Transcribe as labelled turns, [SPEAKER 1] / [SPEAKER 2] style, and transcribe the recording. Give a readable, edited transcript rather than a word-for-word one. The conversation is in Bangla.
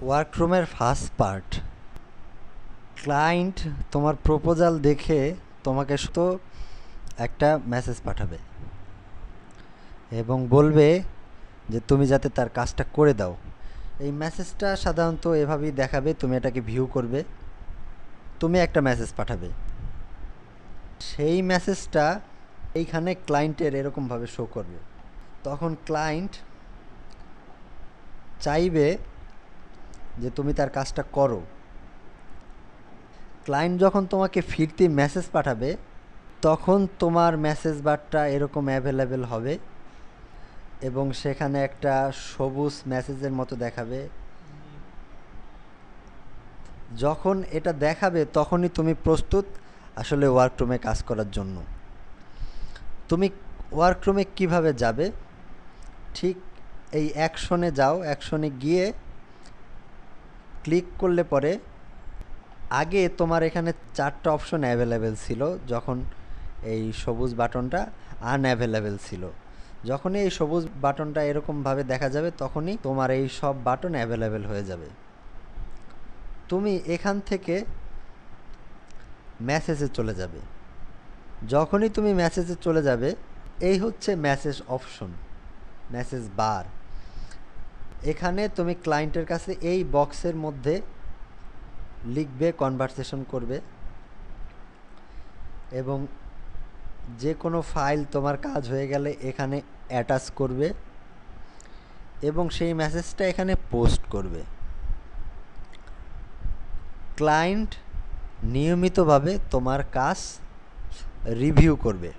[SPEAKER 1] ওয়ার্করুমের ফার্স্ট পার্ট। ক্লায়েন্ট তোমার প্রপোজাল দেখে তোমাকে শুধু একটা মেসেজ পাঠাবে এবং বলবে যে তুমি যাতে তার কাজটা করে দাও। এই মেসেজটা সাধারণত এভাবেই দেখাবে, তুমি এটাকে ভিউ করবে, তুমি একটা মেসেজ পাঠাবে, সেই মেসেজটা এইখানে ক্লায়েন্টের এরকমভাবে শো করবে। তখন ক্লায়েন্ট চাইবে যে তুমি তার কাজটা করো। ক্লায়েন্ট যখন তোমাকে ফিরতি মেসেজ পাঠাবে তখন তোমার মেসেজ বারটা এরকম অ্যাভেলেবেল হবে এবং সেখানে একটা সবুজ মেসেজের মতো দেখাবে। যখন এটা দেখাবে তখনই তুমি প্রস্তুত আসলে ওয়ার্করুমে কাজ করার জন্য। তুমি ওয়ার্করুমে কিভাবে যাবে? ঠিক এই অ্যাকশনে যাও, অ্যাকশনে গিয়ে ক্লিক করলে পরে আগে তোমার এখানে 4টা অপশন অ্যাভেলেবেল ছিল, যখন এই সবুজ বাটনটা আনঅ্যাভেলেবেল ছিল। যখনই এই সবুজ বাটনটা এরকমভাবে দেখা যাবে তখনই তোমার এই সব বাটন অ্যাভেলেবেল হয়ে যাবে। তুমি এখান থেকে মেসেজে চলে যাবে। যখনই তুমি মেসেজে চলে যাবে, এই হচ্ছে মেসেজ অপশন, মেসেজ বার। এখানে তুমি ক্লায়েন্টের কাছে এই বক্সের মধ্যে লিখবে, কনভারসেশন করবে এবং যে কোনো ফাইল তোমার কাজ হয়ে গেলে এখানে অ্যাটাচ করবে এবং সেই মেসেজটা এখানে পোস্ট করবে। ক্লায়েন্ট নিয়মিতভাবে তোমার কাজ রিভিউ করবে।